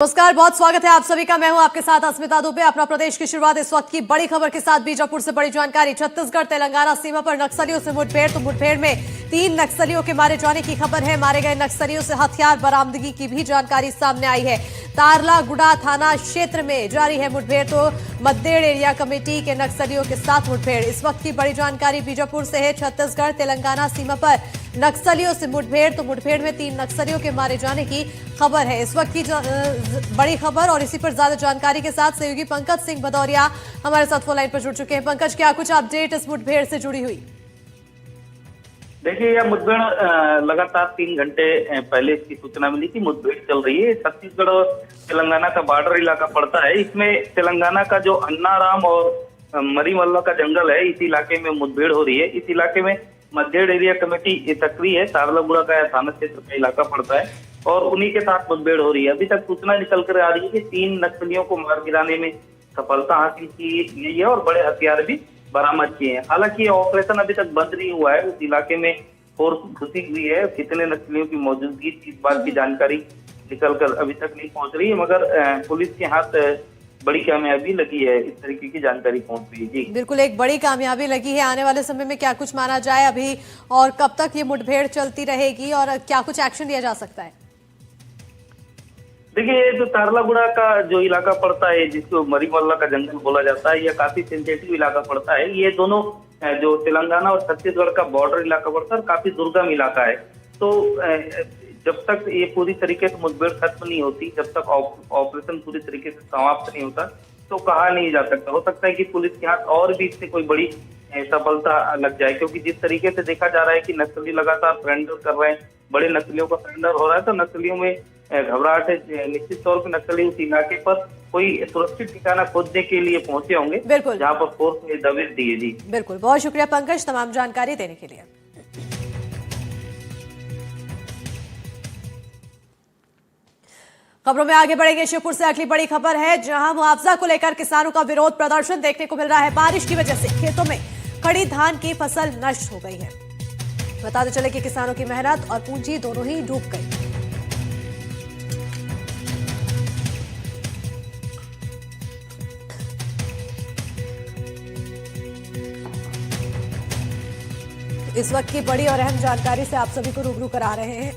नमस्कार, बहुत स्वागत है आप सभी का। मैं हूं आपके साथ अस्मिता दुबे। अपना प्रदेश की शुरुआत इस वक्त की बड़ी खबर के साथ। बीजापुर से बड़ी जानकारी। छत्तीसगढ़ तेलंगाना सीमा पर नक्सलियों से मुठभेड़, तो मुठभेड़ में 3 नक्सलियों के मारे जाने की खबर है। मारे गए नक्सलियों से हथियार बरामदगी की भी जानकारी सामने आई है। तारलागुड़ा थाना क्षेत्र में जारी है मुठभेड़, तो मद्देड़ एरिया कमेटी के नक्सलियों के साथ मुठभेड़। इस वक्त की बड़ी जानकारी बीजापुर से है। छत्तीसगढ़ तेलंगाना सीमा पर नक्सलियों से मुठभेड़, तो मुठभेड़ में 3 नक्सलियों के मारे जाने की खबर है। इस वक्त की बड़ी खबर और इसी पर ज्यादा जानकारी के साथ सहयोगी पंकज सिंह भदौरिया हमारे साथ फोन लाइन पर जुड़ चुके हैं। पंकज, क्या कुछ अपडेट इस मुठभेड़ से जुड़ी हुई? देखिए, यह मुठभेड़ लगातार 3 घंटे पहले इसकी सूचना मिली कि मुठभेड़ चल रही है। छत्तीसगढ़ और तेलंगाना का बॉर्डर इलाका पड़ता है। इसमें तेलंगाना का जो अन्नाराम और मरीमल्ला का जंगल है, इस इलाके में मुठभेड़ हो रही है। इस इलाके में मद्देड़ एरिया कमेटी सक्रिय है। तारलागुड़ा का थाना क्षेत्र का इलाका पड़ता है और उन्हीं के साथ मुठभेड़ हो रही है। अभी तक सूचना निकल कर आ रही है कि 3 नक्सलियों को मार गिराने में सफलता हासिल की गई है और बड़े हथियार भी बरामद किए हैं। हालांकि ये ऑपरेशन अभी तक बंद नहीं हुआ है। उस इलाके में फोर्स घुसी हुई है। कितने नक्सलियों की मौजूदगी इस बात की जानकारी निकल कर अभी तक नहीं पहुंच रही है, मगर पुलिस के हाथ बड़ी कामयाबी लगी है। इस तरीके की जानकारी पहुंच रही है। जी बिल्कुल, एक बड़ी कामयाबी लगी है। आने वाले समय में क्या कुछ माना जाए अभी, और कब तक ये मुठभेड़ चलती रहेगी और क्या कुछ एक्शन लिया जा सकता है? देखिए, ये जो तारलागुड़ा का जो इलाका पड़ता है, जिसको मरीमल्ला का जंगल बोला जाता है, यह काफी सेंसिटिव इलाका पड़ता है। ये दोनों जो तेलंगाना और छत्तीसगढ़ का बॉर्डर इलाका पड़ता है, काफी दुर्गम इलाका है। तो जब तक ये पूरी तरीके से मुठभेड़ खत्म नहीं होती, जब तक ऑपरेशन पूरी तरीके से समाप्त नहीं होता, तो कहा नहीं जा सकता। हो सकता है कि पुलिस के हाथ और भी इससे कोई बड़ी सफलता लग जाए, क्योंकि जिस तरीके से देखा जा रहा है कि नक्सली लगातार सरेंडर कर रहे हैं, बड़े नक्सलियों का सरेंडर हो रहा है, तो नक्सलियों में घबराहट है। निश्चित तौर पर नक्सली उस इलाके पर कोई सुरक्षित ठिकाना खोजने के लिए पहुंचे होंगे, बिल्कुल, जहां पर फोर्स ने दबिश दी है। जी बिल्कुल, बहुत शुक्रिया पंकज तमाम जानकारी देने के लिए। खबरों में आगे बढ़ेंगे। शिवपुर से अगली बड़ी खबर है, जहां मुआवजा को लेकर किसानों का विरोध प्रदर्शन देखने को मिल रहा है। बारिश की वजह से खेतों में खड़ी धान की फसल नष्ट हो गई है। बताते चले कि किसानों की मेहनत और पूंजी दोनों ही डूब गई। इस वक्त की बड़ी और अहम जानकारी से आप सभी को रूबरू करा रहे हैं।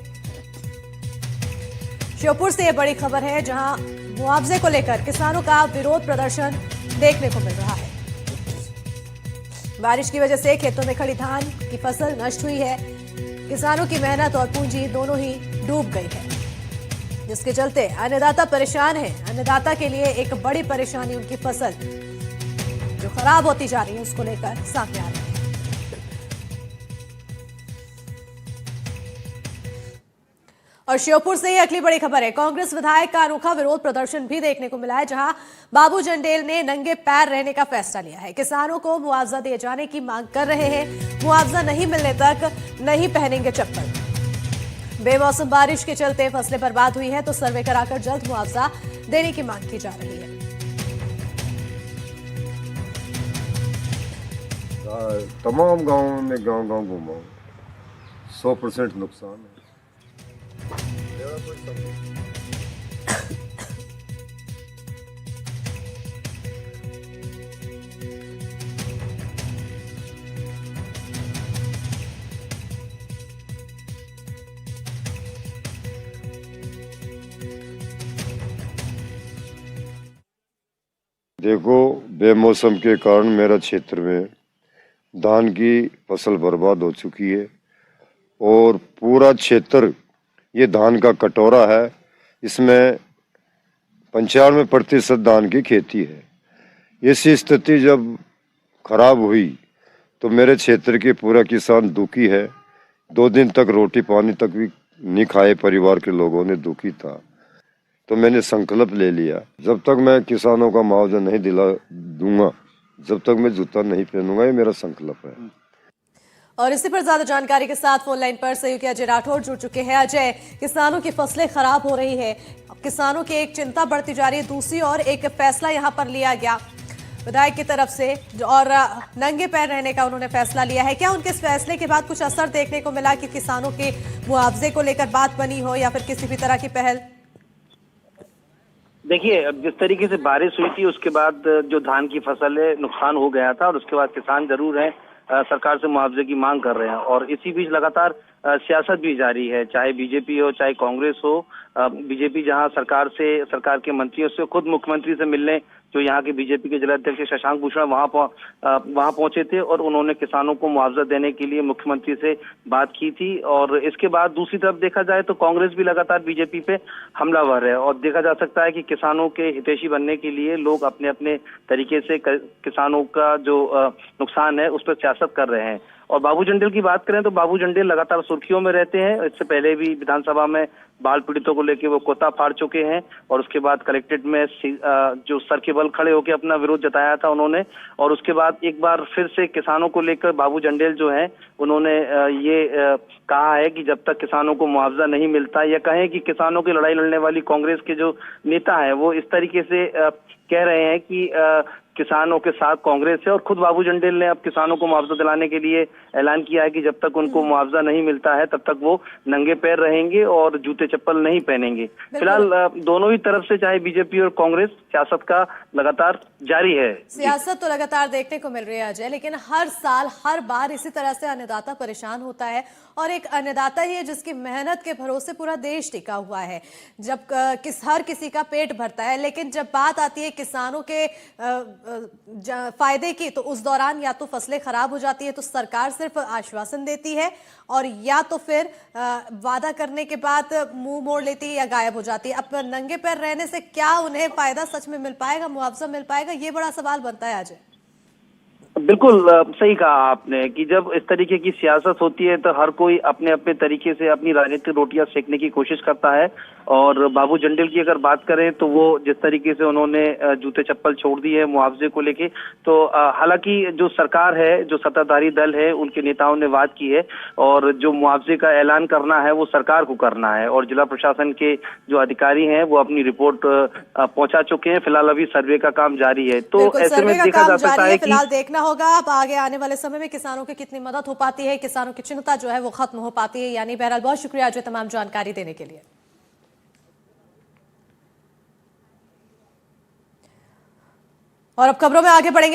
श्योपुर से यह बड़ी खबर है, जहां मुआवजे को लेकर किसानों का विरोध प्रदर्शन देखने को मिल रहा है। बारिश की वजह से खेतों में खड़ी धान की फसल नष्ट हुई है। किसानों की मेहनत और पूंजी दोनों ही डूब गई है, जिसके चलते अन्नदाता परेशान है। अन्नदाता के लिए एक बड़ी परेशानी उनकी फसल जो खराब होती जा रही है उसको लेकर सामने आ रही है। और श्योपुर से ही अगली बड़ी खबर है। कांग्रेस विधायक का अनोखा विरोध प्रदर्शन भी देखने को मिला है, जहां बाबू जंडेल ने नंगे पैर रहने का फैसला लिया है। किसानों को मुआवजा दिए जाने की मांग कर रहे हैं। मुआवजा नहीं मिलने तक नहीं पहनेंगे चप्पल। बेमौसम बारिश के चलते फसलें बर्बाद हुई है, तो सर्वे कराकर जल्द मुआवजा देने की मांग की जा रही है। तमाम गांवों में गांव घूमा, 100% नुकसान है। देखो, बेमौसम के कारण मेरा क्षेत्र में धान की फसल बर्बाद हो चुकी है और पूरा क्षेत्र ये धान का कटोरा है। इसमें 95% धान की खेती है। ऐसी स्थिति जब खराब हुई तो मेरे क्षेत्र के पूरा किसान दुखी है। 2 दिन तक रोटी पानी तक भी नहीं खाए, परिवार के लोगों ने दुखी था। तो मैंने संकल्प ले लिया, जब तक मैं किसानों का मुआवजा नहीं दूंगा, जब तक मैं जूता नहीं पहनूंगा। ये मेरा संकल्प है। और इसी पर ज्यादा जानकारी के साथ फोन लाइन पर सहयोगी अजय राठौर जुड़ चुके हैं। अजय, किसानों की फसलें खराब हो रही है, किसानों की एक चिंता बढ़ती जा रही है, दूसरी ओर एक फैसला यहां पर लिया गया विधायक की तरफ से और नंगे पैर रहने का उन्होंने फैसला लिया है। क्या उनके इस फैसले के बाद कुछ असर देखने को मिला कि किसानों के मुआवजे को लेकर बात बनी हो या फिर किसी भी तरह की पहल? देखिए, अब जिस तरीके से बारिश हुई थी उसके बाद जो धान की फसल है नुकसान हो गया था और उसके बाद किसान जरूर है सरकार से मुआवजे की मांग कर रहे हैं और इसी बीच लगातार सियासत भी जारी है, चाहे बीजेपी हो चाहे कांग्रेस हो। बीजेपी जहां सरकार के मंत्रियों से खुद मुख्यमंत्री से मिलने जो यहाँ के बीजेपी के जिलाध्यक्ष शशांक भूषण वहां पहुंचे थे और उन्होंने किसानों को मुआवजा देने के लिए मुख्यमंत्री से बात की थी। और इसके बाद दूसरी तरफ देखा जाए तो कांग्रेस भी लगातार बीजेपी पे हमलावर है और देखा जा सकता है कि किसानों के हितैषी बनने के लिए लोग अपने अपने तरीके से किसानों का जो नुकसान है उस पर सियासत कर रहे हैं। और बाबू जंडेल की बात करें तो बाबू जंडेल लगातार सुर्खियों में रहते हैं। इससे पहले भी विधानसभा में बाल पीड़ितों को लेकर वो कोता फाड़ चुके हैं और उसके बाद कलेक्ट्रेट में जो सर के बल खड़े होकर अपना विरोध जताया था उन्होंने। और उसके बाद एक बार फिर से किसानों को लेकर बाबू जंडेल जो है उन्होंने ये कहा है कि जब तक किसानों को मुआवजा नहीं मिलता या कहें कि किसानों की लड़ाई लड़ने वाली कांग्रेस के जो नेता है वो इस तरीके से कह रहे हैं कि किसानों के साथ कांग्रेस है। और खुद बाबू जंडेल ने अब किसानों को मुआवजा दिलाने के लिए ऐलान किया है कि जब तक उनको मुआवजा नहीं मिलता है तब तक वो नंगे पैर रहेंगे और जूते चप्पल नहीं पहनेंगे। फिलहाल दोनों ही तरफ से चाहे बीजेपी और कांग्रेस सियासत का लगातार जारी है। सियासत तो लगातार देखने को मिल रही है अजय, लेकिन हर साल हर बार इसी तरह से अन्नदाता परेशान होता है और एक अन्नदाता ही है जिसकी मेहनत के भरोसे पूरा देश टिका हुआ है। जब हर किसी का पेट भरता है, लेकिन जब बात आती है किसानों के फायदे की तो उस दौरान या तो फसलें खराब हो जाती है तो सरकार सिर्फ आश्वासन देती है और या तो फिर वादा करने के बाद मुंह मोड़ लेती है या गायब हो जाती है। अब नंगे पैर रहने से क्या उन्हें फायदा सच में मिल पाएगा, मुआवजा मिल पाएगा, ये बड़ा सवाल बनता है अजय। बिल्कुल सही कहा आपने कि जब इस तरीके की सियासत होती है तो हर कोई अपने अपने तरीके से अपनी राजनीतिक रोटियां सेकने की कोशिश करता है। और बाबू जंडेल की अगर बात करें तो वो जिस तरीके से उन्होंने जूते चप्पल छोड़ दी है मुआवजे को लेके, तो हालांकि जो सरकार है, जो सत्ताधारी दल है, उनके नेताओं ने बात की है और जो मुआवजे का ऐलान करना है वो सरकार को करना है और जिला प्रशासन के जो अधिकारी हैं वो अपनी रिपोर्ट पहुंचा चुके हैं। फिलहाल अभी सर्वे का काम जारी है, तो ऐसे में देखा जा सकता है कि फिलहाल देखना होगा अब आगे आने वाले समय में किसानों की कितनी मदद हो पाती है, किसानों की चिंता जो है वो खत्म हो पाती है। यानी बहरहाल बहुत शुक्रिया अजय तमाम जानकारी देने के लिए। और अब खबरों में आगे बढ़ेंगे।